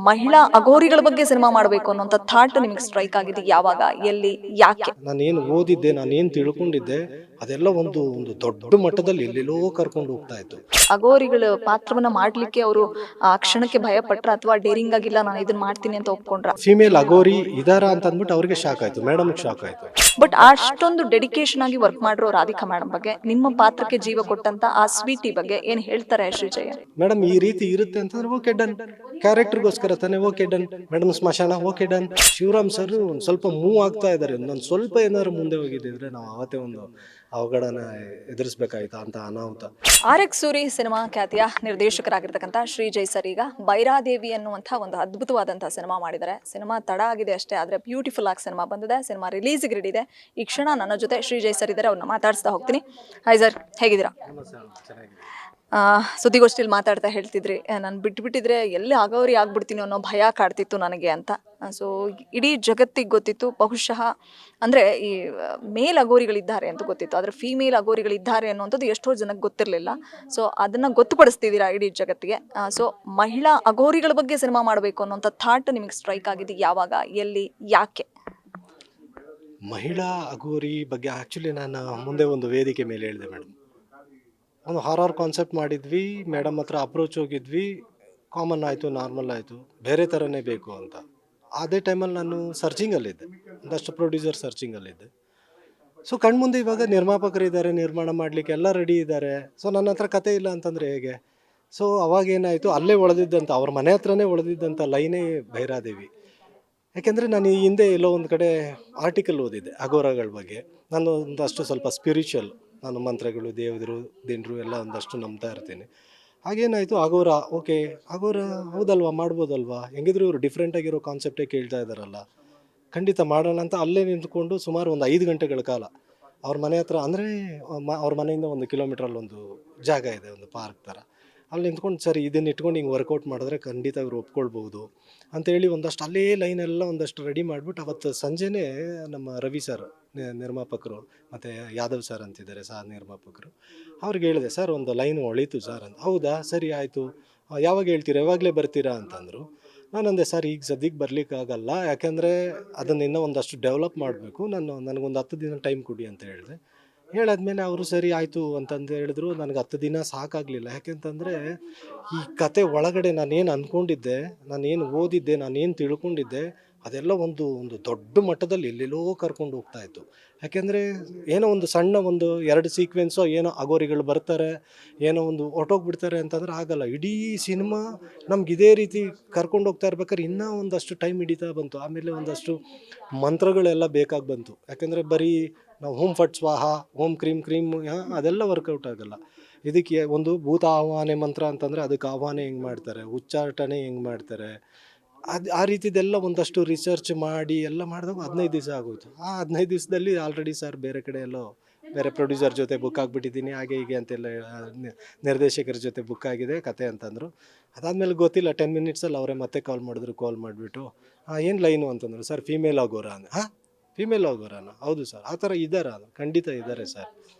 ಮಹಿಳಾ ಅಘೋರಿಗಳ ಬಗ್ಗೆ ಸಿನಿಮಾ ಮಾಡಬೇಕು ಅನ್ನೋಂಥ ಥಾಟ್ ನಿಮಗೆ ಸ್ಟ್ರೈಕ್ ಆಗಿದ್ದು ಯಾವಾಗ, ಎಲ್ಲಿ, ಯಾಕೆ? ನಾನೇನು ಓದಿದ್ದೆ, ನಾನೇನು ತಿಳ್ಕೊಂಡಿದ್ದೆ ಅದೆಲ್ಲ ಒಂದು ಒಂದು ದೊಡ್ಡ ಮಟ್ಟದಲ್ಲಿ ಎಲ್ಲೆಲ್ಲೋ ಕರ್ಕೊಂಡು ಹೋಗ್ತಾ ಇತ್ತು. ಅಘೋರಿಗಳ ಪಾತ್ರವನ್ನ ಮಾಡ್ಲಿಕ್ಕೆ ಅವರು ಆ ಕ್ಷಣಕ್ಕೆ ಭಯ ಪಟ್ರ ಅಥವಾ ಡೇರಿಂಗ್ ಆಗಿಲ್ಲ ನಾನು ಇದನ್ನ ಮಾಡ್ತೀನಿ ಅಂತ ಒಪ್ಕೊಂಡ್ರ? ಫಿಮೇಲ್ ಅಘೋರಿ ಇದಾರ ಅಂತ ಅಂದ್ಬಿಟ್ಟು ಅವ್ರಿಗೆ ಶಾಕ್ ಆಯ್ತು, ಮೇಡಮ್ ಶಾಕ್ ಆಯ್ತು. ಬಟ್ ಅಷ್ಟೊಂದು ಡೆಡಿಕೇಶನ್ ಆಗಿ ವರ್ಕ್ ಮಾಡಿರೋ ರಾಧಿಕಾ ಮೇಡಮ್ ಬಗ್ಗೆ, ನಿಮ್ಮ ಪಾತ್ರಕ್ಕೆ ಜೀವ ಕೊಟ್ಟಂತ ಆ ಸ್ವೀಟಿ ಬಗ್ಗೆ ಏನ್ ಹೇಳ್ತಾರೆ ಶ್ರೀಜಯ? ಮೇಡಮ್ ಈ ರೀತಿ ಇರುತ್ತೆ ಅಂತಂದ್ರೆ ಓಕೆ ಡನ್, ಕ್ಯಾರೆಕ್ಟರ್ಗೋಸ್ಕರ ತಾನೆ, ಓಕೆ ಡನ್. ಮೇಡಮ್ ಸ್ಮಶಾನ, ಓಕೆ ಡನ್. ಶಿವರಾಮ್ ಸರ್ ಒಂದು ಸ್ವಲ್ಪ ಮೂವ್ ಆಗ್ತಾ ಇದ್ದಾರೆ, ಒಂದೊಂದು ಸ್ವಲ್ಪ ಏನಾದ್ರು ಮುಂದೆ ಹೋಗಿದ್ದಿದ್ರೆ ನಾವು ಅವತ್ತೇ ಒಂದು ಅವಘಡನ ಎದುರಿಸಬೇಕಾಯ್ತಾ ಅಂತ ಅನಾಹುತ. RX ಸೂರಿ ಸಿನಿಮಾ ಖ್ಯಾತಿಯ ನಿರ್ದೇಶಕರಾಗಿರ್ತಕ್ಕಂಥ ಶ್ರೀಜಯ್ ಸರ್ ಈಗ ಬೈರಾದೇವಿ ಅನ್ನುವಂಥ ಒಂದು ಅದ್ಭುತವಾದಂತಹ ಸಿನಿಮಾ ಮಾಡಿದ್ದಾರೆ. ಸಿನಿಮಾ ತಡ ಆಗಿದೆ ಅಷ್ಟೇ, ಆದರೆ ಬ್ಯೂಟಿಫುಲ್ ಆಗಿ ಸಿನಿಮಾ ಬಂದಿದೆ. ಸಿನಿಮಾ ರಿಲೀಸ್ಗೆ ರೆಡಿ ಇದೆ. ಈ ಕ್ಷಣ ನನ್ನ ಜೊತೆ ಶ್ರೀಜಯ್ ಸರ್ ಇದ್ದಾರೆ, ಅವ್ರನ್ನ ಮಾತಾಡಿಸ್ತಾ ಹೋಗ್ತೀನಿ. ಹಾಯ್ ಸರ್, ಹೇಗಿದ್ದೀರಾ? ಸುದ್ದಿಗೋಷ್ಠಿಯಲ್ಲಿ ಮಾತಾಡ್ತಾ ಹೇಳ್ತಿದ್ರಿ, ನಾನು ಬಿಟ್ಟಿದ್ರೆ ಎಲ್ಲಿ ಅಘೋರಿ ಆಗ್ಬಿಡ್ತೀನಿ ಅನ್ನೋ ಭಯ ಕಾಡ್ತಿತ್ತು ನನಗೆ ಅಂತ. ಸೊ ಇಡೀ ಜಗತ್ತಿಗೆ ಗೊತ್ತಿತ್ತು, ಬಹುಶಃ ಅಂದರೆ ಈ ಮೇಲ್ ಅಘೋರಿಗಳಿದ್ದಾರೆ ಅಂತ ಗೊತ್ತಿತ್ತು, ಆದರೆ ಫೀಮೇಲ್ ಅಘೋರಿಗಳಿದ್ದಾರೆ ಅನ್ನುವಂಥದ್ದು ಎಷ್ಟೋ ಜನಕ್ಕೆ ಗೊತ್ತಿರಲಿಲ್ಲ. ಸೊ ಅದನ್ನು ಗೊತ್ತುಪಡಿಸ್ತಿದ್ದೀರಾ ಇಡೀ ಜಗತ್ತಿಗೆ. ಸೊ ಮಹಿಳಾ ಅಘೋರಿಗಳ ಬಗ್ಗೆ ಸಿನಿಮಾ ಮಾಡಬೇಕು ಅನ್ನೋಂಥ ಥಾಟ್ ನಿಮಗೆ ಸ್ಟ್ರೈಕ್ ಆಗಿದ್ದು ಯಾವಾಗ, ಎಲ್ಲಿ, ಯಾಕೆ? ಮಹಿಳಾ ಅಘೋರಿ ಬಗ್ಗೆ ಆ್ಯಕ್ಚುಲಿ ನಾನು ಮುಂದೆ ಒಂದು ವೇದಿಕೆ ಮೇಲೆ ಹೇಳಿದೆ ಮೇಡಮ್, ಒಂದು ಹಾರರ್ ಕಾನ್ಸೆಪ್ಟ್ ಮಾಡಿದ್ವಿ, ಮೇಡಮ್ ಹತ್ರ ಅಪ್ರೋಚ್ ಹೋಗಿದ್ವಿ, ಕಾಮನ್ ಆಯಿತು, ನಾರ್ಮಲ್ ಆಯಿತು, ಬೇರೆ ಥರನೇ ಬೇಕು ಅಂತ. ಅದೇ ಟೈಮಲ್ಲಿ ನಾನು ಸರ್ಚಿಂಗಲ್ಲಿದ್ದೆ, ಒಂದಷ್ಟು ಪ್ರೊಡ್ಯೂಸರ್ ಸರ್ಚಿಂಗಲ್ಲಿದ್ದೆ. ಸೊ ಕಣ್ಮುಂದೆ ಇವಾಗ ನಿರ್ಮಾಪಕರಿದ್ದಾರೆ, ನಿರ್ಮಾಣ ಮಾಡಲಿಕ್ಕೆ ಎಲ್ಲ ರೆಡಿ ಇದ್ದಾರೆ. ಸೊ ನನ್ನ ಹತ್ರ ಕತೆ ಇಲ್ಲ ಅಂತಂದರೆ ಹೇಗೆ? ಸೊ ಅವಾಗೇನಾಯಿತು, ಅಲ್ಲೇ ಉಳಿದಿದ್ದಂಥ ಅವ್ರ ಮನೆ ಹತ್ರನೇ ಉಳಿದಿದ್ದಂಥ ಲೈನೇ ಭೈರಾದೇವಿ. ಯಾಕೆಂದರೆ ನಾನು ಈ ಹಿಂದೆ ಎಲ್ಲೋ ಒಂದು ಕಡೆ ಆರ್ಟಿಕಲ್ ಓದಿದ್ದೆ ಅಘೋರಗಳ ಬಗ್ಗೆ. ನಾನು ಒಂದಷ್ಟು ಸ್ವಲ್ಪ ಸ್ಪಿರಿಚುವಲ್, ನಾನು ಮಂತ್ರಗಳು, ದೇವರು, ದಿನರು ಎಲ್ಲ ಒಂದಷ್ಟು ನಂಬ್ತಾ ಇರ್ತೀನಿ. ಹಾಗೇನಾಯಿತು, ಅಘೋರ, ಓಕೆ ಅಘೋರ ಹೌದಲ್ವಾ, ಮಾಡ್ಬೋದಲ್ವಾ, ಹೆಂಗಿದ್ರು ಇವರು ಡಿಫ್ರೆಂಟಾಗಿರೋ ಕಾನ್ಸೆಪ್ಟೇ ಕೇಳ್ತಾ ಇದ್ದಾರಲ್ಲ, ಖಂಡಿತ ಮಾಡೋಣ ಅಂತ ಅಲ್ಲೇ ನಿಂತ್ಕೊಂಡು ಸುಮಾರು ಒಂದು 5 ಗಂಟೆಗಳ ಕಾಲ ಅವ್ರ ಮನೆ ಹತ್ರ, ಅಂದರೆ ಅವ್ರ ಮನೆಯಿಂದ 1 ಕಿಲೋಮೀಟ್ರಲ್ಲಿ ಒಂದು ಜಾಗ ಇದೆ, ಒಂದು ಪಾರ್ಕ್ ಥರ, ಅಲ್ಲಿ ನಿಂತ್ಕೊಂಡು ಸರಿ ಇದನ್ನ ಇಟ್ಕೊಂಡು ಹಿಂಗೆ ವರ್ಕೌಟ್ ಮಾಡಿದ್ರೆ ಖಂಡಿತ ಇವರು ಒಪ್ಕೊಳ್ಬೋದು ಅಂತೇಳಿ ಒಂದಷ್ಟು ಅಲ್ಲೇ ಲೈನೆಲ್ಲ ಒಂದಷ್ಟು ರೆಡಿ ಮಾಡಿಬಿಟ್ಟು ಅವತ್ತು ಸಂಜೆನೇ ನಮ್ಮ ರವಿ ಸರ್ ನಿರ್ಮಾಪಕರು ಮತ್ತು ಯಾದವ್ ಸರ್ ಅಂತಿದ್ದಾರೆ ಸಹ ನಿರ್ಮಾಪಕರು, ಅವ್ರಿಗೆ ಹೇಳಿದೆ, ಸರ್ ಒಂದು ಲೈನ್ ಹೊಳೀತು ಸರ್ ಅಂತ. ಹೌದಾ, ಸರಿ ಆಯಿತು, ಯಾವಾಗ ಹೇಳ್ತೀರಾ, ಯಾವಾಗಲೇ ಬರ್ತೀರಾ ಅಂತಂದರು. ನಾನಂದೆ, ಸರ್ ಈಗ ಸದ್ಯಕ್ಕೆ ಬರಲಿಕ್ಕಾಗಲ್ಲ, ಯಾಕೆಂದರೆ ಅದನ್ನು ಇನ್ನೂ ಒಂದಷ್ಟು ಡೆವಲಪ್ ಮಾಡಬೇಕು, ನನಗೊಂದು 10 ದಿನ ಟೈಮ್ ಕೊಡಿ ಅಂತ ಹೇಳಿದೆ. ಹೇಳಾದ್ಮೇಲೆ ಅವರು ಸರಿ ಆಯಿತು ಅಂತಂದು ಹೇಳಿದ್ರು. ನನಗೆ 10 ದಿನ ಸಾಕಾಗಲಿಲ್ಲ, ಯಾಕೆಂತಂದರೆ ಈ ಕತೆ ಒಳಗಡೆ ನಾನೇನು ಅಂದ್ಕೊಂಡಿದ್ದೆ, ನಾನೇನು ಓದಿದ್ದೆ, ನಾನೇನು ತಿಳ್ಕೊಂಡಿದ್ದೆ ಅದೆಲ್ಲ ಒಂದು ಒಂದು ದೊಡ್ಡ ಮಟ್ಟದಲ್ಲಿ ಎಲ್ಲೆಲ್ಲೋ ಕರ್ಕೊಂಡು ಹೋಗ್ತಾ ಇತ್ತು. ಯಾಕೆಂದರೆ ಏನೋ ಒಂದು ಸಣ್ಣ ಒಂದು 2 ಸೀಕ್ವೆನ್ಸೋ ಏನೋ ಅಘೋರಿಗಳು ಬರ್ತಾರೆ, ಏನೋ ಒಂದು ಹೊರ್ಟೋಗ್ಬಿಡ್ತಾರೆ ಅಂತಂದ್ರೆ ಆಗಲ್ಲ. ಇಡೀ ಸಿನಿಮಾ ನಮ್ಗೆ ಇದೇ ರೀತಿ ಕರ್ಕೊಂಡು ಹೋಗ್ತಾ ಇರ್ಬೇಕಾದ್ರೆ ಇನ್ನೂ ಒಂದಷ್ಟು ಟೈಮ್ ಹಿಡಿತಾ ಬಂತು. ಆಮೇಲೆ ಒಂದಷ್ಟು ಮಂತ್ರಗಳೆಲ್ಲ ಬೇಕಾಗಿ ಬಂತು, ಯಾಕೆಂದರೆ ಬರೀ ನಾವು ಓಂ ಫಟ್ ಸ್ವಾಹ, ಓಂ ಕ್ರೀಮ್ ಕ್ರೀಮ್ ಅದೆಲ್ಲ ವರ್ಕೌಟ್ ಆಗಲ್ಲ. ಇದಕ್ಕೆ ಒಂದು ಭೂತ ಆಹ್ವಾನೆ ಮಂತ್ರ ಅಂತಂದರೆ ಅದಕ್ಕೆ ಆಹ್ವಾನ ಹೆಂಗೆ ಮಾಡ್ತಾರೆ, ಉಚ್ಚಾಟನೆ ಹೆಂಗೆ ಮಾಡ್ತಾರೆ, ಆ ರೀತಿದೆಲ್ಲ ಒಂದಷ್ಟು ರಿಸರ್ಚ್ ಮಾಡಿ ಎಲ್ಲ ಮಾಡಿದಾಗ 15 ದಿವಸ ಆಗೋಯ್ತು. ಆ 15 ದಿವಸದಲ್ಲಿ ಆಲ್ರೆಡಿ ಸರ್ ಬೇರೆ ಕಡೆ ಎಲ್ಲೋ ಬೇರೆ ಪ್ರೊಡ್ಯೂಸರ್ ಜೊತೆ ಬುಕ್ ಆಗಿಬಿಟ್ಟಿದ್ದೀನಿ, ಹಾಗೆ ಹೀಗೆ ಅಂತೆಲ್ಲ ನಿರ್ದೇಶಕರ ಜೊತೆ ಬುಕ್ ಆಗಿದೆ ಕತೆ ಅಂತಂದರು. ಅದಾದಮೇಲೆ ಗೊತ್ತಿಲ್ಲ, 10 ಮಿನಿಟ್ಸಲ್ಲಿ ಅವರೇ ಮತ್ತೆ ಕಾಲ್ ಮಾಡಿದ್ರು. ಏನು ಲೈನು ಅಂತಂದರು, ಸರ್ ಫೀಮೇಲ್ ಅಘೋರ ಅಂದೆ. ಫೀಮೇಲ್ ಅಘೋರನ? ಹೌದು ಸರ್. ಆ ಥರ ಇದ್ದಾರಾ? ಖಂಡಿತ ಇದ್ದಾರೆ ಸರ್.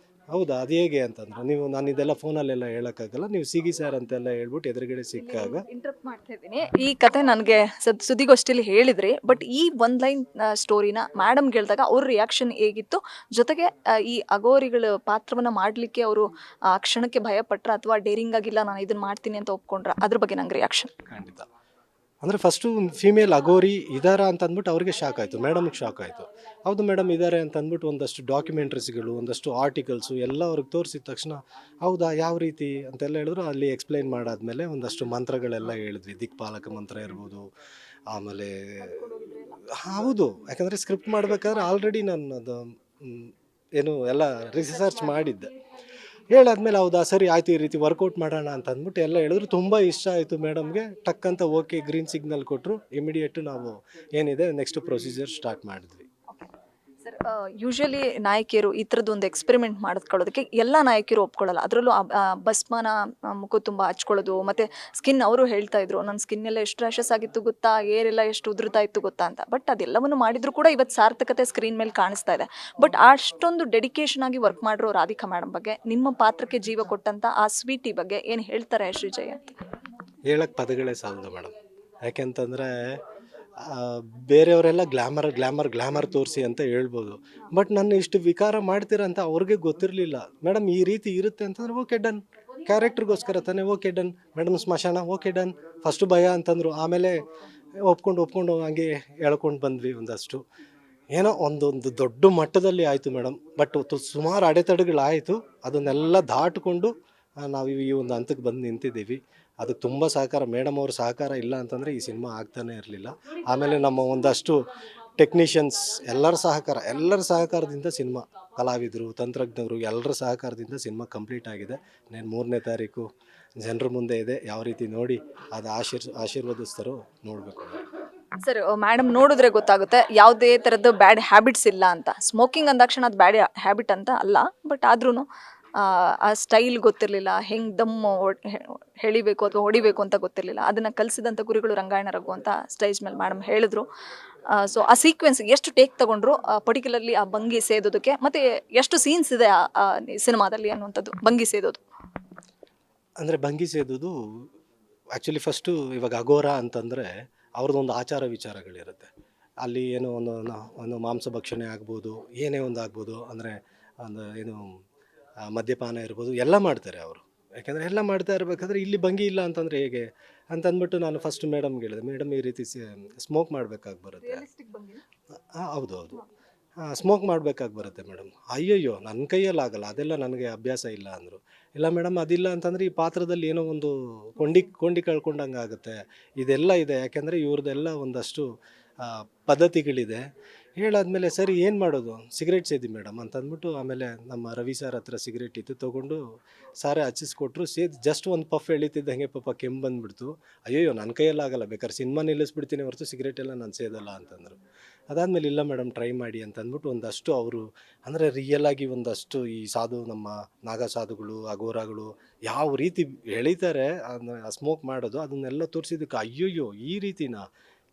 ಹೌದಾ, ಅದು ಹೇಗೆ ಅಂತಂದ್ರು. ನಾನು ಇದೆಲ್ಲ ಫೋನಲ್ಲೆಲ್ಲ ಹೇಳೋಕ್ಕಾಗಲ್ಲ, ನೀವು ಸಿಗಿ ಸರ್ ಅಂತೆಲ್ಲ ಹೇಳ್ಬಿಟ್ಟು ಎದುರುಗಡೆ ಸಿಕ್ಕಾಗ. ಇಂಟರಪ್ಟ್ ಮಾಡ್ತಾ ಇದ್ದೀನಿ, ಈ ಕತೆ ನನಗೆ ಸುದ್ದಿಗೋಷ್ಠಿಯಲ್ಲಿ ಹೇಳಿದ್ರಿ, ಬಟ್ ಈ ಒಂದು ಲೈನ್ ಸ್ಟೋರಿನ ಮೇಡಮ್ಗೆ ಹೇಳಿದಾಗ ಅವ್ರ ರಿಯಾಕ್ಷನ್ ಹೇಗಿತ್ತು? ಜೊತೆಗೆ ಈ ಅಘೋರಿಗಳ ಪಾತ್ರವನ್ನು ಮಾಡಲಿಕ್ಕೆ ಅವರು ಆ ಕ್ಷಣಕ್ಕೆ ಭಯ ಪಟ್ರ ಅಥವಾ ಡೇರಿಂಗ್ ಆಗಿಲ್ಲ ನಾನು ಇದನ್ನು ಮಾಡ್ತೀನಿ ಅಂತ ಒಪ್ಕೊಂಡ್ರ? ಅದ್ರ ಬಗ್ಗೆ ನಂಗೆ ರಿಯಾಕ್ಷನ್. ಖಂಡಿತ ಅಂದರೆ ಫಸ್ಟು ಫಿಮೇಲ್ ಅಘೋರಿ ಇದ್ದಾರಾ ಅಂತ ಅಂದ್ಬಿಟ್ಟು ಅವ್ರಿಗೆ ಶಾಕ್ ಆಯಿತು, ಮೇಡಮ್ಗೆ ಶಾಕ್ ಆಯಿತು. ಹೌದು ಮೇಡಮ್ ಇದ್ದಾರೆ ಅಂತ ಅಂದ್ಬಿಟ್ಟು ಒಂದಷ್ಟು ಡಾಕ್ಯುಮೆಂಟ್ರೀಸ್ಗಳು, ಒಂದಷ್ಟು ಆರ್ಟಿಕಲ್ಸು ಎಲ್ಲ ಅವ್ರಿಗೆ ತೋರಿಸಿದ ತಕ್ಷಣ ಹೌದಾ ಯಾವ ರೀತಿ ಅಂತೆಲ್ಲ ಹೇಳಿದ್ರು. ಅಲ್ಲಿ ಎಕ್ಸ್ಪ್ಲೈನ್ ಮಾಡಾದ್ಮೇಲೆ ಒಂದಷ್ಟು ಮಂತ್ರಗಳೆಲ್ಲ ಹೇಳಿದ್ವಿ, ದಿಕ್ಪಾಲಕ ಮಂತ್ರ ಇರ್ಬೋದು. ಆಮೇಲೆ ಹೌದು, ಯಾಕಂದರೆ ಸ್ಕ್ರಿಪ್ಟ್ ಮಾಡಬೇಕಾದ್ರೆ ಆಲ್ರೆಡಿ ನಾನು ಅದು ಏನು ಎಲ್ಲ ರಿಸರ್ಚ್ ಮಾಡಿದ್ದೆ. ಹೇಳಾದ್ಮೇಲೆ ಹೌದಾ ಸರಿ ಆಯಿತು, ಈ ರೀತಿ ವರ್ಕೌಟ್ ಮಾಡೋಣ ಅಂತ ಅಂದ್ಬಿಟ್ಟು ಎಲ್ಲ ಹೇಳಿದ್ರು. ತುಂಬ ಇಷ್ಟ ಆಯಿತು ಮೇಡಮ್ಗೆ. ಟಕ್ಕಂತ ಓಕೆ ಗ್ರೀನ್ ಸಿಗ್ನಲ್ ಕೊಟ್ಟರು. ಇಮಿಡಿಯೇಟು ನಾವು ಏನಿದೆ ನೆಕ್ಸ್ಟ್ ಪ್ರೊಸೀಜರ್ ಸ್ಟಾರ್ಟ್ ಮಾಡಿದ್ವಿ. ಸರ್, ಯೂಶಲಿ ನಾಯಕಿಯರು ಈ ಥರದ್ದು ಒಂದು ಎಕ್ಸ್ಪೆರಿಮೆಂಟ್ ಮಾಡಿಕೊಳ್ಳೋದಕ್ಕೆ ಎಲ್ಲ ನಾಯಕಿಯರು ಒಪ್ಕೊಳ್ಳಲ್ಲ. ಅದರಲ್ಲೂ ಭಸ್ಮನ ಮುಖ ತುಂಬ ಹಚ್ಕೊಳ್ಳೋದು, ಮತ್ತು ಸ್ಕಿನ್, ಅವರು ಹೇಳ್ತಾ ಇದ್ರು ನನ್ನ ಸ್ಕಿನ್ನೆಲ್ಲ ಎಷ್ಟು ರ್ಯಾಷಸ್ ಆಗಿತ್ತು ಗೊತ್ತಾ, ಏರೆಲ್ಲ ಎಷ್ಟು ಉದುರ್ತಾ ಇತ್ತು ಗೊತ್ತಾ ಅಂತ. ಬಟ್ ಅದೆಲ್ಲವನ್ನು ಮಾಡಿದ್ರು ಕೂಡ ಇವತ್ತು ಸಾರ್ಥಕತೆ ಸ್ಕ್ರೀನ್ ಮೇಲೆ ಕಾಣಿಸ್ತಾ ಇದೆ. ಬಟ್ ಅಷ್ಟೊಂದು ಡೆಡಿಕೇಶನ್ ಆಗಿ ವರ್ಕ್ ಮಾಡಿರೋ ರಾಧಿಕಾ ಮೇಡಮ್ ಬಗ್ಗೆ, ನಿಮ್ಮ ಪಾತ್ರಕ್ಕೆ ಜೀವ ಕೊಟ್ಟಂತ ಆ ಸ್ವೀಟಿ ಬಗ್ಗೆ ಏನು ಹೇಳ್ತಾರೆ ಶ್ರೀಜಯ್ ಅಂತ? ಹೇಳಕ್ಕೆ ಪದಗಳೇ ಸಾಲದು ಮೇಡಮ್. ಯಾಕೆಂತಂದರೆ ಬೇರೆಯವರೆಲ್ಲ ಗ್ಲ್ಯಾಮರ್ ಗ್ಲ್ಯಾಮರ್ ಗ್ಲ್ಯಾಮರ್ ತೋರಿಸಿ ಅಂತ ಹೇಳ್ಬೋದು. ಬಟ್ ನನ್ನ ಇಷ್ಟು ವಿಕಾರ ಮಾಡ್ತೀರ ಅಂತ ಅವ್ರಿಗೆ ಗೊತ್ತಿರಲಿಲ್ಲ. ಮೇಡಮ್ ಈ ರೀತಿ ಇರುತ್ತೆ ಅಂತಂದ್ರೆ ಓಕೆ ಡನ್, ಕ್ಯಾರೆಕ್ಟ್ರಿಗೋಸ್ಕರ ತಾನೇ, ಓಕೆ ಡನ್ ಮೇಡಮ್, ಸ್ಮಶಾನ ಓಕೆ ಡನ್. ಫಸ್ಟು ಭಯ ಅಂತಂದರು, ಆಮೇಲೆ ಒಪ್ಕೊಂಡು ಹಂಗೆ ಹೇಳ್ಕೊಂಡು ಬಂದ್ವಿ ಒಂದಷ್ಟು. ಏನೋ ಒಂದೊಂದು ದೊಡ್ಡ ಮಟ್ಟದಲ್ಲಿ ಆಯಿತು ಮೇಡಮ್. ಬಟ್ ಸುಮಾರು ಅಡೆತಡೆಗಳಾಯಿತು, ಅದನ್ನೆಲ್ಲ ದಾಟಿಕೊಂಡು ನಾವು ಈ ಒಂದು ಹಂತಕ್ಕೆ ಬಂದು ನಿಂತಿದ್ದೀವಿ. ಅದಕ್ಕೆ ತುಂಬ ಸಹಕಾರ, ಮೇಡಮ್ ಅವ್ರ ಸಹಕಾರ ಇಲ್ಲ ಅಂತಂದರೆ ಈ ಸಿನಿಮಾ ಆಗ್ತಾನೇ ಇರಲಿಲ್ಲ. ಆಮೇಲೆ ನಮ್ಮ ಒಂದಷ್ಟು ಟೆಕ್ನಿಷಿಯನ್ಸ್ ಎಲ್ಲರ ಸಹಕಾರದಿಂದ ಸಿನಿಮಾ, ಕಲಾವಿದರು, ತಂತ್ರಜ್ಞರು, ಎಲ್ಲರ ಸಹಕಾರದಿಂದ ಸಿನಿಮಾ ಕಂಪ್ಲೀಟ್ ಆಗಿದೆ. ನಾನು 3ನೇ ತಾರೀಕು ಜನರ ಮುಂದೆ ಇದೆ. ಯಾವ ರೀತಿ ನೋಡಿ ಅದು ಆಶೀರ್ವದಿಸ್ತಾರೋ ನೋಡಬೇಕು. ಸರ್, ಮೇಡಮ್ ನೋಡಿದ್ರೆ ಗೊತ್ತಾಗುತ್ತೆ ಯಾವುದೇ ಥರದ್ದು ಬ್ಯಾಡ್ ಹ್ಯಾಬಿಟ್ಸ್ ಇಲ್ಲ ಅಂತ. ಸ್ಮೋಕಿಂಗ್ ಅಂದಾಕ್ಷಣ ಅದು ಬ್ಯಾಡ್ ಹ್ಯಾಬಿಟ್ ಅಂತ ಅಲ್ಲ, ಬಟ್ ಆದ್ರೂ ಆ ಸ್ಟೈಲ್ ಗೊತ್ತಿರಲಿಲ್ಲ, ಹೆಂಗೆ ದಮ್ ಎಳಿಬೇಕು ಅಥವಾ ಹೊಡಿಬೇಕು ಅಂತ ಗೊತ್ತಿರಲಿಲ್ಲ. ಅದನ್ನು ಕಲಿಸಿದಂಥ ಗುರುಗಳು ರಂಗಾಯಣ ರಘು ಅಂತ ಸ್ಟೇಜ್ ಮೇಲೆ ಮೇಡಮ್ ಹೇಳಿದ್ರು. ಸೊ ಆ ಸೀಕ್ವೆನ್ಸ್ ಎಷ್ಟು ಟೇಕ್ ತಗೊಂಡ್ರು, ಪರ್ಟಿಕ್ಯುಲರ್ಲಿ ಆ ಭಂಗಿ ಸೇದೋದಕ್ಕೆ, ಮತ್ತು ಎಷ್ಟು ಸೀನ್ಸ್ ಇದೆ ಆ ಸಿನಿಮಾದಲ್ಲಿ ಅನ್ನುವಂಥದ್ದು ಭಂಗಿ ಸೇದೋದು. ಅಂದರೆ ಭಂಗಿ ಸೇದೋದು ಆ್ಯಕ್ಚುಲಿ ಫಸ್ಟು ಇವಾಗ ಅಗೋರ ಅಂತಂದರೆ ಅವ್ರದ್ದೊಂದು ಆಚಾರ ವಿಚಾರಗಳಿರುತ್ತೆ. ಅಲ್ಲಿ ಏನೋ ಒಂದು ಮಾಂಸ ಭಕ್ಷಣೆ ಆಗ್ಬೋದು, ಏನೇ ಒಂದು ಆಗ್ಬೋದು, ಅಂದರೆ ಒಂದು ಏನು ಮದ್ಯಪಾನ ಇರ್ಬೋದು, ಎಲ್ಲ ಮಾಡ್ತಾರೆ ಅವರು. ಯಾಕೆಂದರೆ ಎಲ್ಲ ಮಾಡ್ತಾ ಇರಬೇಕಾದ್ರೆ ಇಲ್ಲಿ ಭಂಗಿ ಇಲ್ಲ ಅಂತಂದರೆ ಹೇಗೆ ಅಂತಂದ್ಬಿಟ್ಟು ನಾನು ಫಸ್ಟ್ ಮೇಡಮ್ಗೆ ಹೇಳಿದೆ, ಮೇಡಮ್ ಈ ರೀತಿ ಸ್ಮೋಕ್ ಮಾಡಬೇಕಾಗಿ ಬರುತ್ತೆ. ಹೌದು, ಸ್ಮೋಕ್ ಮಾಡಬೇಕಾಗಿ ಬರುತ್ತೆ ಮೇಡಮ್. ಅಯ್ಯಯ್ಯೋ, ನನ್ನ ಕೈಯಲ್ಲಿ ಆಗಲ್ಲ, ಅದೆಲ್ಲ ನನಗೆ ಅಭ್ಯಾಸ ಇಲ್ಲ ಅಂದರು. ಇಲ್ಲ ಮೇಡಮ್, ಅದಿಲ್ಲ ಅಂತಂದರೆ ಈ ಪಾತ್ರದಲ್ಲಿ ಏನೋ ಒಂದು ಕೊಂಡಿ ಕಳ್ಕೊಂಡಂಗೆ ಆಗುತ್ತೆ. ಇದೆಲ್ಲ ಇದೆ, ಯಾಕೆಂದರೆ ಇವ್ರದ್ದೆಲ್ಲ ಒಂದಷ್ಟು ಪದ್ಧತಿಗಳಿದೆ. ಹೇಳಾದ್ಮೇಲೆ ಸರಿ ಏನು ಮಾಡೋದು, ಸಿಗರೇಟ್ ಸೇದಿ ಮೇಡಮ್ ಅಂತಂದ್ಬಿಟ್ಟು, ಆಮೇಲೆ ನಮ್ಮ ರವಿ ಸರ್ ಹತ್ರ ಸಿಗರೇಟ್ ಇತ್ತು, ತೊಗೊಂಡು ಸಾರೇ ಹಚ್ಚಿಸ್ಕೊಟ್ರು. ಜಸ್ಟ್ ಒಂದು ಪಫ್ ಎಳಿತಿದ್ದಂಗೆ ಪಾಪ ಕೆಮ್ಮು ಬಂದುಬಿಡ್ತು. ಅಯ್ಯಯ್ಯೋ, ನನ್ನ ಕೈಯಲ್ಲಿ ಆಗಲ್ಲ, ಬೇಕಾದ್ರೆ ಸಿನಿಮಾ ನಿಲ್ಲಿಸ್ಬಿಡ್ತೀನಿ ಹೊರತು ಸಿಗರೇಟ್ ಎಲ್ಲ ನಾನು ಸೇದಲ್ಲ ಅಂತಂದರು. ಅದಾದಮೇಲೆ ಇಲ್ಲ ಮೇಡಮ್ ಟ್ರೈ ಮಾಡಿ ಅಂತಂದ್ಬಿಟ್ಟು ಒಂದಷ್ಟು ಅವರು, ಅಂದರೆ ರಿಯಲಾಗಿ ಒಂದಷ್ಟು ಈ ನಮ್ಮ ನಾಗ ಸಾಧುಗಳು, ಅಘೋರಗಳು ಯಾವ ರೀತಿ ಎಳಿತಾರೆ ಸ್ಮೋಕ್ ಮಾಡೋದು, ಅದನ್ನೆಲ್ಲ ತೋರಿಸಿದ್ದಕ್ಕೆ ಅಯ್ಯಯ್ಯೋ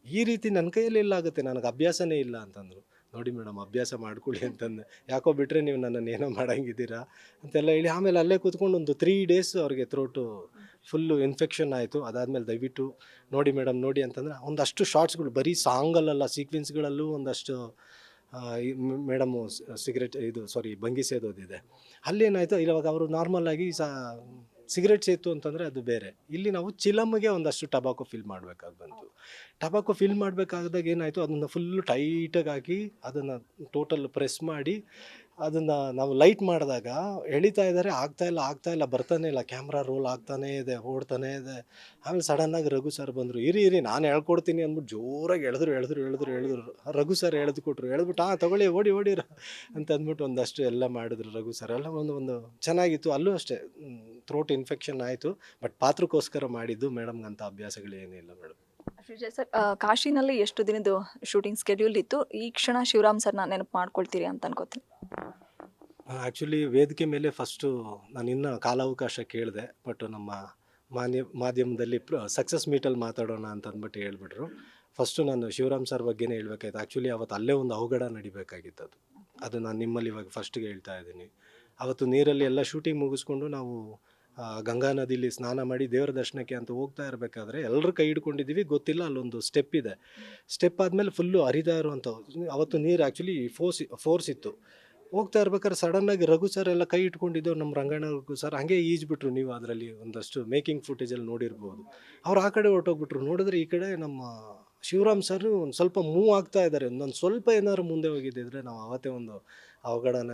ಈ ರೀತಿ ನನ್ನ ಕೈಯಲ್ಲಿ ಎಲ್ಲ ಆಗುತ್ತೆ, ನನಗೆ ಅಭ್ಯಾಸನೇ ಇಲ್ಲ ಅಂತಂದರು. ನೋಡಿ ಮೇಡಮ್, ಅಭ್ಯಾಸ ಮಾಡ್ಕೊಳ್ಳಿ ಅಂತಂದೆ. ಯಾಕೋ ಬಿಟ್ಟರೆ ನೀವು ನನ್ನನ್ನು ಏನೋ ಮಾಡಂಗಿದ್ದೀರಾ ಅಂತೆಲ್ಲ ಹೇಳಿ, ಆಮೇಲೆ ಅಲ್ಲೇ ಕೂತ್ಕೊಂಡು ಒಂದು 3 ಡೇಸ್ ಅವ್ರಿಗೆ ಥ್ರೋಟು ಫುಲ್ಲು ಇನ್ಫೆಕ್ಷನ್ ಆಯಿತು. ಅದಾದಮೇಲೆ ದಯವಿಟ್ಟು ನೋಡಿ ಮೇಡಮ್ ನೋಡಿ ಅಂತಂದರೆ ಒಂದಷ್ಟು ಶಾರ್ಟ್ಸ್ಗಳು, ಬರೀ ಸಾಂಗಲ್ಲ ಸೀಕ್ವೆನ್ಸ್ಗಳಲ್ಲೂ ಒಂದಷ್ಟು ಮೇಡಮು ಭಂಗಿ ಸೇದೋದಿದೆ. ಅಲ್ಲೇನಾಯಿತು, ಇವಾಗ ಅವರು ನಾರ್ಮಲಾಗಿ ಸಿಗರೇಟ್ ಸೇತು ಅಂತಂದರೆ ಅದು ಬೇರೆ. ಇಲ್ಲಿ ನಾವು ಚಿಲಮ್ಗೆ ಒಂದಷ್ಟು ಟಬಾಕೋ ಫಿಲ್ ಮಾಡಬೇಕಾಗಿ ಬಂತು. ಟಬಾಕೋ ಫಿಲ್ ಮಾಡಬೇಕಾದಾಗ ಏನಾಯಿತು, ಅದನ್ನು ಫುಲ್ಲು ಟೈಟಾಗಿ ಹಾಕಿ ಅದನ್ನು ಟೋಟಲ್ ಪ್ರೆಸ್ ಮಾಡಿ ಅದನ್ನು ನಾವು ಲೈಟ್ ಮಾಡಿದಾಗ ಎಳಿತಾ ಇದ್ದಾರೆ, ಆಗ್ತಾ ಇಲ್ಲ, ಬರ್ತಾನೆ ಇಲ್ಲ, ಕ್ಯಾಮ್ರಾ ರೋಲ್ ಆಗ್ತಾನೇ ಇದೆ, ಓಡ್ತಾನೇ ಇದೆ. ಆಮೇಲೆ ಸಡನ್ನಾಗಿ ರಘು ಸರ್ ಬಂದರು. ಇರಿ ನಾನು ಹೇಳ್ಕೊಡ್ತೀನಿ ಅಂದ್ಬಿಟ್ಟು ಜೋರಾಗಿ ಎಳೆದ್ರು. ರಘು ಸರ್ ಎಳೆದ್ಬಿಟ್ಟು ತಗೊಳ್ಳಿ ಓಡಿ ಅಂತ ಅಂದ್ಬಿಟ್ಟು ಒಂದಷ್ಟು ಎಲ್ಲ ಮಾಡಿದ್ರು ರಘು ಸರ್. ಎಲ್ಲ ಒಂದು ಚೆನ್ನಾಗಿತ್ತು. ಅಲ್ಲೂ ಅಷ್ಟೇ ಥ್ರೋಟ್ ಇನ್ಫೆಕ್ಷನ್ ಆಯಿತು. ಬಟ್ ಪಾತ್ರಕ್ಕೋಸ್ಕರ ಮಾಡಿದ್ದು, ಮೇಡಮ್ಗಂಥ ಅಭ್ಯಾಸಗಳೇನಿಲ್ಲ ಮೇಡಮ್. ಶ್ರೀಜಯ್ ಸರ್, ಕಾಶಿನಲ್ಲಿ ಎಷ್ಟು ದಿನದ ಶೂಟಿಂಗ್ ಸ್ಕೆಡ್ಯೂಲ್ ಇತ್ತು? ಈ ಕ್ಷಣ ಶಿವರಾಮ್ ಸರ್ನ ನೆನಪು ಮಾಡ್ಕೊಳ್ತೀರಿ ಅಂತ ಅನ್ಕೋತೀನಿ. ಆ್ಯಕ್ಚುಲಿ ವೇದಿಕೆ ಮೇಲೆ ಫಸ್ಟು ನಾನು ಇನ್ನೂ ಕಾಲಾವಕಾಶ ಕೇಳಿದೆ. ಬಟ್ ನಮ್ಮ ಮಾಧ್ಯಮದಲ್ಲಿ ಸಕ್ಸಸ್ ಮೀಟಲ್ಲಿ ಮಾತಾಡೋಣ ಅಂತ ಅಂದ್ಬಿಟ್ಟು ಹೇಳ್ಬಿಟ್ರು. ಫಸ್ಟು ನಾನು ಶಿವರಾಮ್ ಸರ್ ಬಗ್ಗೆನೇ ಹೇಳ್ಬೇಕಾಯ್ತು. ಆ್ಯಕ್ಚುಲಿ ಅವತ್ತು ಅಲ್ಲೇ ಒಂದು ಅವಘಡ ನಡಿಬೇಕಾಗಿತ್ತು. ಅದು ನಾನು ನಿಮ್ಮಲ್ಲಿ ಇವಾಗ ಫಸ್ಟಿಗೆ ಹೇಳ್ತಾ ಇದ್ದೀನಿ. ಅವತ್ತು ನೀರಲ್ಲಿ ಎಲ್ಲ ಶೂಟಿಂಗ್ ಮುಗಿಸ್ಕೊಂಡು ನಾವು ಗಂಗಾ ನದಿಲಿ ಸ್ನಾನ ಮಾಡಿ ದೇವರ ದರ್ಶನಕ್ಕೆ ಅಂತ ಹೋಗ್ತಾ ಇರಬೇಕಾದ್ರೆ ಎಲ್ಲರೂ ಕೈ ಹಿಡ್ಕೊಂಡಿದ್ದೀವಿ, ಗೊತ್ತಿಲ್ಲ ಅಲ್ಲೊಂದು ಸ್ಟೆಪ್ ಇದೆ. ಸ್ಟೆಪ್ ಆದಮೇಲೆ ಫುಲ್ಲು ಹರಿತಾ ಇರುವಂಥ ಅವತ್ತು ನೀರು ಆ್ಯಕ್ಚುಲಿ ಫೋರ್ಸ್ ಇತ್ತು. ಹೋಗ್ತಾ ಇರ್ಬೇಕಾದ್ರೆ ಸಡನ್ನಾಗಿ ರಘು ಸರ್ ಎಲ್ಲ ಕೈ ಇಟ್ಕೊಂಡಿದ್ದೆವು, ನಮ್ಮ ರಂಗಣ್ಣ ರಘು ಸರ್ ಹಾಗೆ ಈಜ್ಬಿಟ್ರು. ನೀವು ಅದರಲ್ಲಿ ಒಂದಷ್ಟು ಮೇಕಿಂಗ್ ಫುಟೇಜಲ್ಲಿ ನೋಡಿರ್ಬೋದು. ಅವ್ರು ಆ ಕಡೆ ಹೊರಟೋಗ್ಬಿಟ್ರು. ನೋಡಿದ್ರೆ ಈ ಕಡೆ ನಮ್ಮ ಶಿವರಾಮ್ ಸರ್ ಒಂದು ಸ್ವಲ್ಪ ಮೂವ್ ಆಗ್ತಾ ಇದ್ದಾರೆ. ಒಂದೊಂದು ಸ್ವಲ್ಪ ಏನಾದ್ರು ಮುಂದೆ ಹೋಗಿದ್ದಿದ್ರೆ ನಾವು ಅವತ್ತೇ ಒಂದು ಅವಘಡನ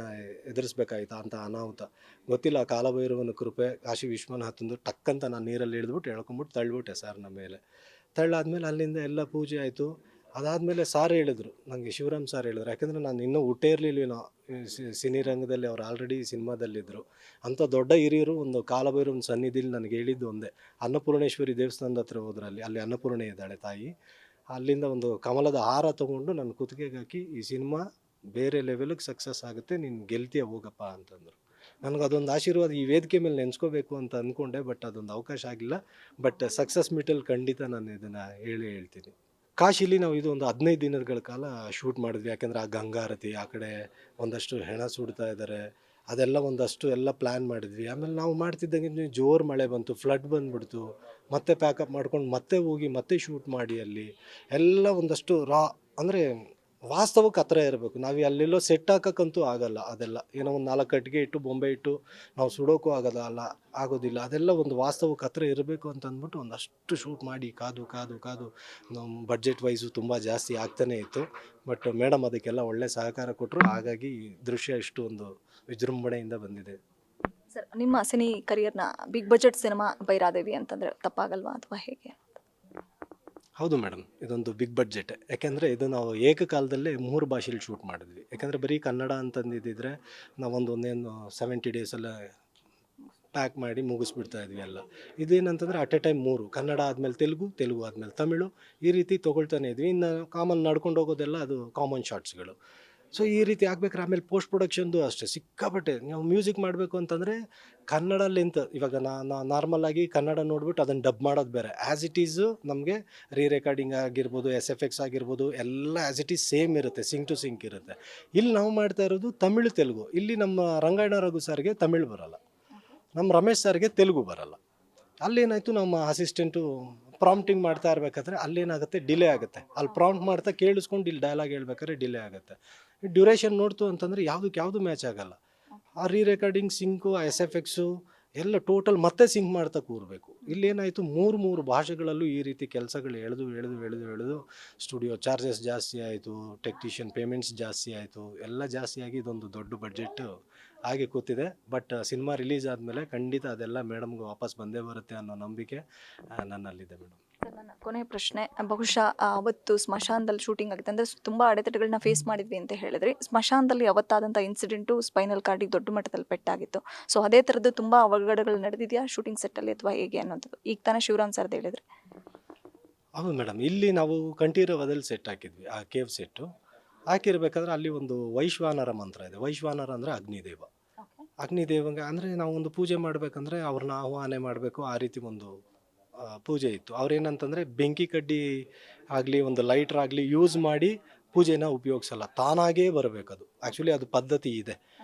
ಎದುರಿಸ್ಬೇಕಾಯ್ತಾ ಅಂತ ಅನಾಹುತ ಗೊತ್ತಿಲ್ಲ. ಕಾಲಭೈರವನ ಕೃಪೆ, ಕಾಶಿ ವಿಶ್ವನಾಥಂದು ಟಕ್ಕಂತ ನಾನು ನೀರಲ್ಲಿ ಇಳಿದ್ಬಿಟ್ಟು ಎಳ್ಕೊಂಬಿಟ್ಟು ತಳ್ಳಿಬಿಟ್ಟೆ ಸರ್ನ ಮೇಲೆ. ತಳ್ಳಾದ್ಮೇಲೆ ಅಲ್ಲಿಂದ ಎಲ್ಲ ಪೂಜೆ ಆಯಿತು. ಅದಾದಮೇಲೆ ಸಾರ್ ಹೇಳಿದ್ರು ನನಗೆ, ಶಿವರಾಮ್ ಸಾರ್ ಹೇಳಿದ್ರು, ಯಾಕೆಂದರೆ ನಾನು ಇನ್ನೂ ಹುಟ್ಟೇ ಇರಲಿಲ್ಲ ಸಿನಿ ರಂಗದಲ್ಲಿ. ಅವ್ರು ಆಲ್ರೆಡಿ ಸಿನಿಮಾದಲ್ಲಿದ್ದರು. ಅಂಥ ದೊಡ್ಡ ಹಿರಿಯರು ಒಂದು ಕಾಲಭೈರವನ ಸನ್ನಿಧಿಲಿ ನನಗೆ ಹೇಳಿದ್ದು ಒಂದೇ, ಅನ್ನಪೂರ್ಣೇಶ್ವರಿ ದೇವಸ್ಥಾನದ ಹತ್ರ ಹೋದ್ರೆ ಅಲ್ಲಿ ಅನ್ನಪೂರ್ಣೆ ಇದ್ದಾಳೆ ತಾಯಿ, ಅಲ್ಲಿಂದ ಒಂದು ಕಮಲದ ಹಾರ ತೊಗೊಂಡು ನನ್ನ ಕುತ್ತಿಗೆಗೆ ಹಾಕಿ, ಈ ಸಿನಿಮಾ ಬೇರೆ ಲೆವೆಲಿಗೆ ಸಕ್ಸಸ್ ಆಗುತ್ತೆ, ನೀನು ಗೆಲ್ತೀಯ ಹೋಗಪ್ಪ ಅಂತಂದರು. ನನಗೆ ಅದೊಂದು ಆಶೀರ್ವಾದ ಈ ವೇದಿಕೆ ಮೇಲೆ ನೆನೆಸ್ಕೋಬೇಕು ಅಂತ ಅಂದ್ಕೊಂಡೆ. ಬಟ್ ಅದೊಂದು ಅವಕಾಶ ಆಗಿಲ್ಲ. ಬಟ್ ಸಕ್ಸಸ್ ಮೀಟಲ್ಲಿ ಖಂಡಿತ ನಾನು ಇದನ್ನು ಹೇಳ್ತೀನಿ. ಕಾಶಿಲಿ ನಾವು ಇದು ಒಂದು 15 ದಿನಗಳ ಕಾಲ ಶೂಟ್ ಮಾಡಿದ್ವಿ. ಯಾಕೆಂದರೆ ಆ ಗಂಗಾರತಿ, ಆ ಕಡೆ ಒಂದಷ್ಟು ಹೆಣ ಸುಡ್ತಾ ಇದ್ದಾರೆ, ಅದೆಲ್ಲ ಒಂದಷ್ಟು ಎಲ್ಲ ಪ್ಲ್ಯಾನ್ ಮಾಡಿದ್ವಿ. ಆಮೇಲೆ ನಾವು ಮಾಡ್ತಿದ್ದಂಗೆ ಜೋರು ಮಳೆ ಬಂತು, ಫ್ಲಡ್ ಬಂದುಬಿಡ್ತು. ಮತ್ತೆ ಪ್ಯಾಕಪ್ ಮಾಡ್ಕೊಂಡು ಮತ್ತೆ ಹೋಗಿ ಮತ್ತೆ ಶೂಟ್ ಮಾಡಿ ಅಲ್ಲಿ ಎಲ್ಲ ಒಂದಷ್ಟು ಅಂದರೆ ವಾಸ್ತವಕ್ಕೆ ಹತ್ರ ಇರಬೇಕು. ನಾವು ಅಲ್ಲೆಲ್ಲೋ ಸೆಟ್ ಹಾಕೋಕ್ಕಂತೂ ಆಗಲ್ಲ. ಅದೆಲ್ಲ ಏನೋ ಒಂದು 4 ಕಟ್ಟಿಗೆ ಇಟ್ಟು ಬೊಂಬೆ ಇಟ್ಟು ನಾವು ಸುಡೋಕ್ಕೂ ಆಗೋದಿಲ್ಲ. ಅದೆಲ್ಲ ಒಂದು ವಾಸ್ತವಕ್ಕೆ ಹತ್ರ ಇರಬೇಕು ಅಂತ ಅಂದ್ಬಿಟ್ಟು ಒಂದಷ್ಟು ಶೂಟ್ ಮಾಡಿ ಕಾದು ಕಾದು ಕಾದು ನಮ್ಮ ಬಡ್ಜೆಟ್ ವೈಸು ತುಂಬ ಜಾಸ್ತಿ ಆಗ್ತಾನೇ ಇತ್ತು. ಬಟ್ ಮೇಡಮ್ ಅದಕ್ಕೆಲ್ಲ ಒಳ್ಳೆ ಸಹಕಾರ ಕೊಟ್ಟರು. ಹಾಗಾಗಿ ಈ ದೃಶ್ಯ ಇಷ್ಟು ಒಂದು ವಿಜೃಂಭಣೆಯಿಂದ ಬಂದಿದೆ. ಸರ್, ನಿಮ್ಮ ಸಿನಿ ಕರಿಯರ್ನ ಬಿಗ್ ಬಜೆಟ್ ಸಿನಿಮಾ ಭೈರಾದೇವಿ ಅಂತಂದರೆ ತಪ್ಪಾಗಲ್ವಾ ಅಥವಾ ಹೇಗೆ? ಹೌದು ಮೇಡಮ್, ಇದೊಂದು ಬಿಗ್ ಬಡ್ಜೆಟ್. ಯಾಕೆಂದರೆ ಇದು ನಾವು ಏಕಕಾಲದಲ್ಲೇ 3 ಭಾಷೆಲಿ ಶೂಟ್ ಮಾಡಿದ್ವಿ. ಯಾಕೆಂದರೆ ಬರೀ ಕನ್ನಡ ಅಂತಂದಿದ್ದಿದ್ರೆ ನಾವೊಂದೇನು 70 ಡೇಸೆಲ್ಲ ಪ್ಯಾಕ್ ಮಾಡಿ ಮುಗಿಸ್ಬಿಡ್ತಾ ಇದ್ವಿ ಎಲ್ಲ. ಇದೇನಂತಂದರೆ ಅಟ್ ಎ ಟೈಮ್ 3, ಕನ್ನಡ ಆದಮೇಲೆ ತೆಲುಗು, ತೆಲುಗು ಆದಮೇಲೆ ತಮಿಳು, ಈ ರೀತಿ ತೊಗೊಳ್ತಾನೆ ಇದ್ವಿ. ಇನ್ನು ಕಾಮನ್ ನಡ್ಕೊಂಡು ಹೋಗೋದೆಲ್ಲ ಅದು ಕಾಮನ್ ಶಾರ್ಟ್ಸ್ಗಳು. ಸೊ ಈ ರೀತಿ ಆಗ್ಬೇಕಾದ್ರೆ ಆಮೇಲೆ ಪೋಸ್ಟ್ ಪ್ರೊಡಕ್ಷನ್ದು ಅಷ್ಟೇ ಸಿಕ್ಕಾಪಟ್ಟೆ. ನಾವು ಮ್ಯೂಸಿಕ್ ಮಾಡಬೇಕು ಅಂತಂದರೆ ಕನ್ನಡ ಲೆಂತ್, ಇವಾಗ ನಾರ್ಮಲ್ ಆಗಿ ಕನ್ನಡ ನೋಡ್ಬಿಟ್ಟು ಅದನ್ನು ಡಬ್ ಮಾಡೋದು ಬೇರೆ. ಆ್ಯಸ್ ಇಟ್ ಈಸು ನಮಗೆ ರೆಕಾರ್ಡಿಂಗ್ ಆಗಿರ್ಬೋದು, SFX ಆಗಿರ್ಬೋದು, ಎಲ್ಲ ಆ್ಯಸ್ ಇಟ್ ಈಸ್ ಸೇಮ್ ಇರುತ್ತೆ, ಸಿಂಕ್ ಟು ಸಿಂಕ್ ಇರುತ್ತೆ. ಇಲ್ಲಿ ನಾವು ಮಾಡ್ತಾ ಇರೋದು ತಮಿಳು ತೆಲುಗು. ಇಲ್ಲಿ ನಮ್ಮ ರಂಗಾಯಣ ರಘು ಸರ್ಗೆ ತಮಿಳು ಬರೋಲ್ಲ, ನಮ್ಮ ರಮೇಶ್ ಸರ್ಗೆ ತೆಲುಗು ಬರೋಲ್ಲ. ಅಲ್ಲೇನಾಯಿತು, ನಮ್ಮ ಅಸಿಸ್ಟೆಂಟು ಪ್ರಾಂಪ್ಟಿಂಗ್ ಮಾಡ್ತಾ ಇರಬೇಕಾದ್ರೆ ಅಲ್ಲೇನಾಗುತ್ತೆ, ಡಿಲೇ ಆಗುತ್ತೆ. ಅಲ್ಲಿ ಪ್ರಾಂಪ್ಟ್ ಮಾಡ್ತಾ ಕೇಳಿಸ್ಕೊಂಡು ಇಲ್ಲಿ ಡೈಲಾಗ್ ಹೇಳ್ಬೇಕಾದ್ರೆ ಡಿಲೇ ಆಗುತ್ತೆ. ಡ್ಯೂರೇಷನ್ ನೋಡ್ತು ಅಂತಂದರೆ ಯಾವುದು ಮ್ಯಾಚ್ ಆಗೋಲ್ಲ. ಆ ರೆಕಾರ್ಡಿಂಗ್ ಸಿಂಕು, SFXು ಎಲ್ಲ ಟೋಟಲ್ ಮತ್ತೆ ಸಿಂಕ್ ಮಾಡ್ತಾ ಕೂರಬೇಕು. ಇಲ್ಲೇನಾಯಿತು, 3 ಭಾಷೆಗಳಲ್ಲೂ ಈ ರೀತಿ ಕೆಲಸಗಳು ಎಳೆದು ಸ್ಟುಡಿಯೋ ಚಾರ್ಜಸ್ ಜಾಸ್ತಿ ಆಯಿತು, ಟೆಕ್ನಿಷಿಯನ್ ಪೇಮೆಂಟ್ಸ್ ಜಾಸ್ತಿ ಆಯಿತು, ಎಲ್ಲ ಜಾಸ್ತಿಯಾಗಿ ಇದೊಂದು ದೊಡ್ಡ ಬಡ್ಜೆಟ್ಟು ಹಾಗೆ ಕೂತಿದೆ. ಬಟ್ ಸಿನಿಮಾ ರಿಲೀಸ್ ಆದಮೇಲೆ ಖಂಡಿತ ಅದೆಲ್ಲ ಮೇಡಮ್ಗೆ ವಾಪಸ್ ಬಂದೇ ಬರುತ್ತೆ ಅನ್ನೋ ನಂಬಿಕೆ ನನ್ನಲ್ಲಿದೆ ಮೇಡಮ್. ಸರ್, ನನ್ನ ಕೊನೆಯ ಪ್ರಶ್ನೆ, ಬಹುಶಃ ಅವತ್ತು ಸ್ಮಶಾನದಲ್ಲಿ ಶೂಟಿಂಗ್ ಆಗುತ್ತೆ ಅಂದರೆ ತುಂಬ ಅಡೆತಡೆಗಳನ್ನ ಫೇಸ್ ಮಾಡಿದ್ವಿ ಅಂತ ಹೇಳಿದ್ರಿ. ಸ್ಮಶಾನದಲ್ಲಿ ಅವತ್ತಾದಂಥ ಇನ್ಸಿಡೆಂಟು ಸ್ಪೈನಲ್ ಕಾರ್ಡಿಗೆ ದೊಡ್ಡ ಮಟ್ಟದಲ್ಲಿ ಪೆಟ್ಟಾಗಿತ್ತು. ಸೊ ಅದೇ ಥರದ್ದು ತುಂಬ ಅವಘಡಗಳು ನಡೆದಿದೆಯಾ ಶೂಟಿಂಗ್ ಸೆಟ್ಟಲ್ಲಿ ಅಥವಾ ಹೇಗೆ ಅನ್ನೋಂಥದ್ದು ಈಗ ತಾನೇ ಶಿವರಾಮ್ ಸರ್ದು ಹೇಳಿದ್ರಿ. ಹೌದು ಮೇಡಮ್, ಇಲ್ಲಿ ನಾವು ಕಂಠೀರವದಲ್ಲಿ ಸೆಟ್ ಹಾಕಿದ್ವಿ. ಆ ಕೇವ್ ಸೆಟ್ಟು ಹಾಕಿರ್ಬೇಕಾದ್ರೆ ಅಲ್ಲಿ ಒಂದು ವೈಶ್ವಾನರ ಮಂತ್ರ ಇದೆ. ವೈಶ್ವಾನರ ಅಂದರೆ ಅಗ್ನಿದೇವ. ಅಗ್ನಿದೇವಂಗೆ ಅಂದರೆ ನಾವು ಒಂದು ಪೂಜೆ ಮಾಡಬೇಕಂದ್ರೆ ಅವ್ರನ್ನ ಆಹ್ವಾನ ಮಾಡಬೇಕು. ಆ ರೀತಿ ಒಂದು ಪೂಜೆ ಇತ್ತು. ಅವ್ರೇನಂತಂದರೆ ಬೆಂಕಿ ಕಡ್ಡಿ ಆಗಲಿ ಒಂದು ಲೈಟ್ರ್ ಆಗಲಿ ಯೂಸ್ ಮಾಡಿ ಪೂಜೆನ ಉಪಯೋಗಿಸಲ್ಲ, ತಾನಾಗೇ ಬರಬೇಕದು. ಆ್ಯಕ್ಚುಲಿ ಅದು ಪದ್ಧತಿ ಇದೆ.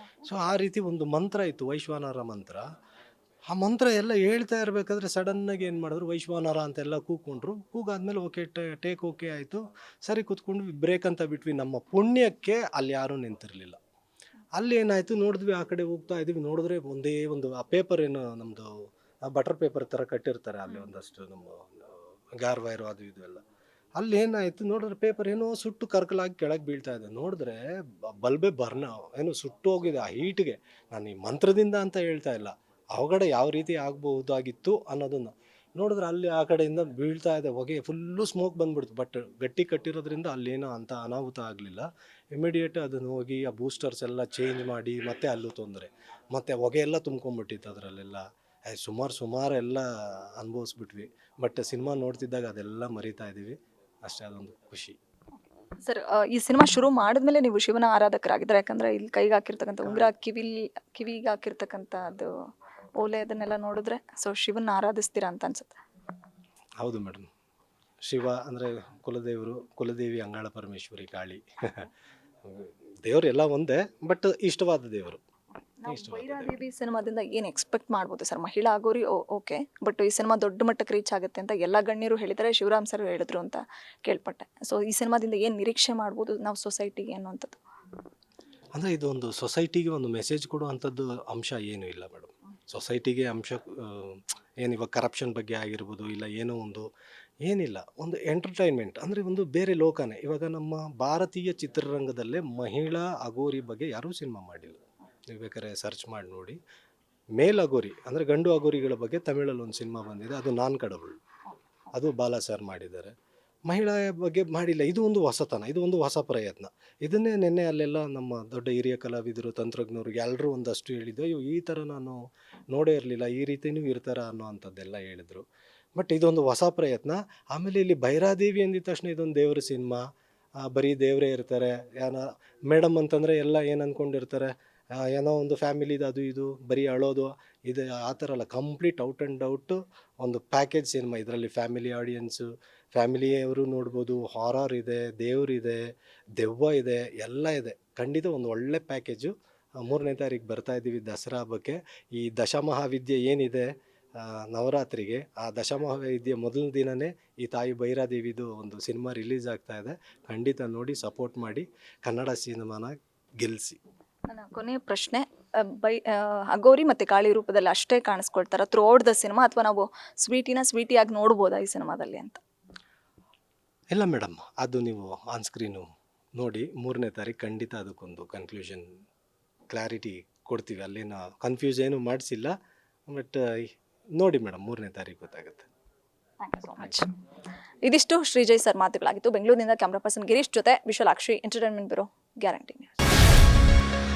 ಸೊ ಆ ರೀತಿ ಒಂದು ಮಂತ್ರ ಇತ್ತು, ವೈಶ್ವಾನರ ಮಂತ್ರ. ಆ ಮಂತ್ರ ಎಲ್ಲ ಹೇಳ್ತಾ ಇರಬೇಕಾದ್ರೆ ಸಡನ್ನಾಗಿ ಏನು ಮಾಡಿದ್ರು, ವೈಶ್ವಾನರ ಅಂತೆಲ್ಲ ಕೂಗ್ಕೊಂಡ್ರು. ಕೂಗಾದ್ಮೇಲೆ ಓಕೆ, ಟೇಕ್ ಓಕೆ ಆಯಿತು, ಸರಿ ಕೂತ್ಕೊಂಡು ಬ್ರೇಕ್ ಅಂತ ಬಿಟ್ವಿ. ನಮ್ಮ ಪುಣ್ಯಕ್ಕೆ ಅಲ್ಲಿ ಯಾರೂ ನಿಂತಿರಲಿಲ್ಲ. ಅಲ್ಲಿ ಏನಾಯಿತು ನೋಡಿದ್ವಿ, ಆ ಕಡೆ ಹೋಗ್ತಾ ಇದ್ವಿ, ನೋಡಿದ್ರೆ ಒಂದೇ ಒಂದು ಆ ಪೇಪರ್ ಏನು ನಮ್ಮದು ಬಟರ್ ಪೇಪರ್ ಥರ ಕಟ್ಟಿರ್ತಾರೆ ಅಲ್ಲಿ ಒಂದಷ್ಟು ನಮ್ಮ ಗಾರ್ ವೈರು ಅದು ಇದು ಎಲ್ಲ. ಅಲ್ಲಿ ಏನಾಯಿತು ನೋಡಿದ್ರೆ ಪೇಪರ್ ಏನೋ ಸುಟ್ಟು ಕರ್ಕಲಾಗಿ ಕೆಳಗೆ ಬೀಳ್ತಾ ಇದೆ. ನೋಡಿದ್ರೆ ಬಲ್ಬೆ ಬರ್ನ ಏನೋ ಸುಟ್ಟು ಹೋಗಿದೆ ಆ ಹೀಟ್ಗೆ. ನಾನು ಈ ಮಂತ್ರದಿಂದ ಅಂತ ಹೇಳ್ತಾ ಇಲ್ಲ, ಅವಘಡ ಯಾವ ರೀತಿ ಆಗಬಹುದಾಗಿತ್ತು ಅನ್ನೋದನ್ನು ನೋಡಿದ್ರೆ ಅಲ್ಲಿ ಆ ಕಡೆಯಿಂದ ಬೀಳ್ತಾ ಇದೆ ಹೊಗೆ, ಫುಲ್ಲು ಸ್ಮೋಕ್ ಬಂದ್ಬಿಡ್ತು. ಬಟ್ ಗಟ್ಟಿ ಕಟ್ಟಿರೋದ್ರಿಂದ ಅಲ್ಲೇನೋ ಅಂತ ಅನಾಹುತ ಆಗಲಿಲ್ಲ. ಇಮಿಡಿಯೇಟ್ ಅದನ್ನು ಹೋಗಿ ಆ ಬೂಸ್ಟರ್ಸ್ ಎಲ್ಲ ಚೇಂಜ್ ಮಾಡಿ ಮತ್ತೆ ಅಲ್ಲೂ ತೊಂದರೆ, ಮತ್ತು ಹೊಗೆ ಎಲ್ಲ ತುಂಬ್ಕೊಂಡ್ಬಿಟ್ಟಿತ್ತು ಅದರಲ್ಲೆಲ್ಲ. ಸುಮಾರು ಎಲ್ಲ ಅನುಭವಿಸ್ಬಿಟ್ವಿ. ಬಟ್ ಸಿನಿಮಾ ನೋಡ್ತಿದ್ದಾಗ ಅದೆಲ್ಲ ಮರಿತಾ ಇದ್ದೀವಿ ಅಷ್ಟೇ, ಅದೊಂದು ಖುಷಿ. ಸರ್, ಈ ಸಿನಿಮಾ ಶುರು ಮಾಡಿದ್ಮೇಲೆ ನೀವು ಶಿವನ ಆರಾಧಕರಾಗಿದ್ದಾರೆ. ಯಾಕಂದರೆ ಇಲ್ಲಿ ಕೈಗೆ ಹಾಕಿರ್ತಕ್ಕಂಥ ಉಂಗುರ, ಕಿವಿಗೆ ಹಾಕಿರ್ತಕ್ಕಂಥದ್ದು ಓಲೆ, ಅದನ್ನೆಲ್ಲ ನೋಡಿದ್ರೆ ಸೊ ಶಿವನ ಆರಾಧಿಸ್ತೀರಾ ಅಂತ ಅನ್ಸುತ್ತೆ. ಹೌದು ಮೇಡಮ್, ಶಿವ ಅಂದರೆ ಕುಲದೇವಿ ಅಂಗಾಳ ಪರಮೇಶ್ವರಿ ಕಾಳಿ ದೇವರು ಎಲ್ಲ ಒಂದೇ, ಬಟ್ ಇಷ್ಟವಾದ ದೇವರು. ಭೈರಾದೇವಿ ಸಿನಿಮಾದಿಂದ ಏನು ಎಕ್ಸ್ಪೆಕ್ಟ್ ಮಾಡ್ಬೋದು ಸರ್? ಮಹಿಳಾ ಆಗೋರಿ ಓಕೆ, ಬಟ್ ಈ ಸಿನಿಮಾ ದೊಡ್ಡ ಮಟ್ಟಕ್ಕೆ ರೀಚ್ ಆಗುತ್ತೆ ಅಂತ ಎಲ್ಲ ಗಣ್ಯರು ಹೇಳಿದ್ದಾರೆ, ಶಿವರಾಮ್ ಸರ್ ಹೇಳಿದ್ರು ಅಂತ ಕೇಳ್ಪಟ್ಟೆ. ಸೊ ಈ ಸಿನಿಮಾದಿಂದ ಏನು ನಿರೀಕ್ಷೆ ಮಾಡ್ಬೋದು ನಾವು ಸೊಸೈಟಿಗೆ ಅನ್ನುವಂಥದ್ದು? ಅಂದರೆ ಇದು ಒಂದು ಸೊಸೈಟಿಗೆ ಒಂದು ಮೆಸೇಜ್ ಕೊಡುವಂಥದ್ದು ಅಂಶ ಏನೂ ಇಲ್ಲ ಮೇಡಮ್. ಸೊಸೈಟಿಗೆ ಅಂಶ ಏನು ಇವಾಗ ಕರಪ್ಷನ್ ಬಗ್ಗೆ ಆಗಿರ್ಬೋದು, ಇಲ್ಲ ಏನೋ ಒಂದು ಏನಿಲ್ಲ, ಒಂದು ಎಂಟರ್ಟೈನ್ಮೆಂಟ್ ಅಂದರೆ ಒಂದು ಬೇರೆ ಲೋಕನೇ. ಇವಾಗ ನಮ್ಮ ಭಾರತೀಯ ಚಿತ್ರರಂಗದಲ್ಲೇ ಮಹಿಳಾ ಅಗೋರಿ ಬಗ್ಗೆ ಯಾರೂ ಸಿನಿಮಾ ಮಾಡಿಲ್ಲ. ನೀವು ಬೇಕಾದ್ರೆ ಸರ್ಚ್ ಮಾಡಿ ನೋಡಿ. ಮೇಲ್ ಅಗೋರಿ ಅಂದರೆ ಗಂಡು ಅಗೋರಿಗಳ ಬಗ್ಗೆ ತಮಿಳಲ್ಲಿ ಒಂದು ಸಿನಿಮಾ ಬಂದಿದೆ, ಅದು ನಾನ್ ಕಡವುಳ್, ಅದು ಬಾಲಾ ಸರ್ ಮಾಡಿದ್ದಾರೆ. ಮಹಿಳಾ ಬಗ್ಗೆ ಮಾಡಿಲ್ಲ. ಇದು ಒಂದು ಹೊಸತನ, ಇದು ಒಂದು ಹೊಸ ಪ್ರಯತ್ನ. ಇದನ್ನೇ ನಿನ್ನೆ ಅಲ್ಲೆಲ್ಲ ನಮ್ಮ ದೊಡ್ಡ ಹಿರಿಯ ಕಲಾವಿದರು, ತಂತ್ರಜ್ಞರು ಎಲ್ಲರೂ ಒಂದಷ್ಟು ಹೇಳಿದ್ದು, ಅಯ್ಯೋ ಈ ಥರ ನಾನು ನೋಡೇ ಇರಲಿಲ್ಲ, ಈ ರೀತಿಯೂ ಇರ್ತಾರ ಅನ್ನೋ ಅಂಥದ್ದೆಲ್ಲ ಹೇಳಿದರು. ಬಟ್ ಇದೊಂದು ಹೊಸ ಪ್ರಯತ್ನ. ಆಮೇಲೆ ಇಲ್ಲಿ ಭೈರಾದೇವಿ ಅಂದಿದ ತಕ್ಷಣ ಇದೊಂದು ದೇವ್ರ ಸಿನಿಮಾ, ಬರೀ ದೇವರೇ ಇರ್ತಾರೆ. ಮೇಡಮ್ ಅಂತಂದರೆ ಎಲ್ಲ ಏನು ಅಂದ್ಕೊಂಡಿರ್ತಾರೆ, ಏನೋ ಒಂದು ಫ್ಯಾಮಿಲಿದು ಅದು ಇದು ಬರೀ ಅಳೋದು ಇದು ಆ ಥರ ಅಲ್ಲ. ಕಂಪ್ಲೀಟ್ ಔಟ್ ಆ್ಯಂಡ್ ಔಟು ಒಂದು ಪ್ಯಾಕೇಜ್ ಸಿನಿಮಾ. ಇದರಲ್ಲಿ ಫ್ಯಾಮಿಲಿ ಆಡಿಯನ್ಸು, ಫ್ಯಾಮಿಲಿಯವರು ನೋಡ್ಬೋದು, ಹಾರರ್ ಇದೆ, ದೇವರಿದೆ, ದೆವ್ವ ಇದೆ, ಎಲ್ಲ ಇದೆ. ಖಂಡಿತ ಒಂದು ಒಳ್ಳೆ ಪ್ಯಾಕೇಜು. 3ನೇ ತಾರೀಕು ಬರ್ತಾ ಇದ್ದೀವಿ ದಸರಾ ಹಬ್ಬಕ್ಕೆ. ಈ ದಶಮಹಾವಿದ್ಯೆ ಏನಿದೆ ನವರಾತ್ರಿಗೆ, ಆ ದಶಮಹಾವಿದ್ಯೆ ಮೊದಲನೇ ದಿನವೇ ಈ ತಾಯಿ ಭೈರಾದೇವಿದು ಒಂದು ಸಿನಿಮಾ ರಿಲೀಸ್ ಆಗ್ತಾ ಇದೆ. ಖಂಡಿತ ನೋಡಿ ಸಪೋರ್ಟ್ ಮಾಡಿ, ಕನ್ನಡ ಸಿನಿಮಾನ ಗೆಲ್ಲಿಸಿ. ನನ್ನ ಕೊನೆಯ ಪ್ರಶ್ನೆ, ಅಗೋರಿ ಮತ್ತು ಕಾಳಿ ರೂಪದಲ್ಲಿ ಅಷ್ಟೇ ಕಾಣಿಸ್ಕೊಳ್ತಾರ ಥ್ರೂ ಔಟ್ ದ ಸಿನಿಮಾ, ಅಥವಾ ನಾವು ಸ್ವೀಟಿಯಾಗಿ ನೋಡ್ಬೋದಾ ಈ ಸಿನಿಮಾದಲ್ಲಿ ಅಂತ? ಇಲ್ಲ ಮೇಡಮ್, ಅದು ನೀವು ಆನ್ ಸ್ಕ್ರೀನು ನೋಡಿ 3ನೇ ತಾರೀಕು ಖಂಡಿತ ಅದಕ್ಕೊಂದು ಕನ್ಕ್ಲೂಷನ್ ಕ್ಲಾರಿಟಿ ಕೊಡ್ತೀವಿ. ಅಲ್ಲೇನು ಕನ್ಫ್ಯೂಸ್ ಏನು ಮಾಡಿಸಿಲ್ಲ. ಬಟ್ ನೋಡಿ ಮೇಡಮ್, 3ನೇ ತಾರೀಕು ಗೊತ್ತಾಗುತ್ತೆ. Thank you so much. ಇದಿಷ್ಟು ಶ್ರೀಜಯ್ ಸರ್ ಮಾತುಗಳಾಗಿತ್ತು. ಬೆಂಗಳೂರಿನಿಂದ ಕ್ಯಾಮ್ರಾ ಪರ್ಸನ್ ಗಿರೀಶ್ ಜೊತೆ Vishalakshi, entertainment bureau, guarantee news.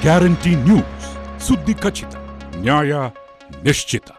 Guarantee news, ಸುದ್ದಿ ಖಚಿತ, ನ್ಯಾಯ ನಿಶ್ಚಿತ.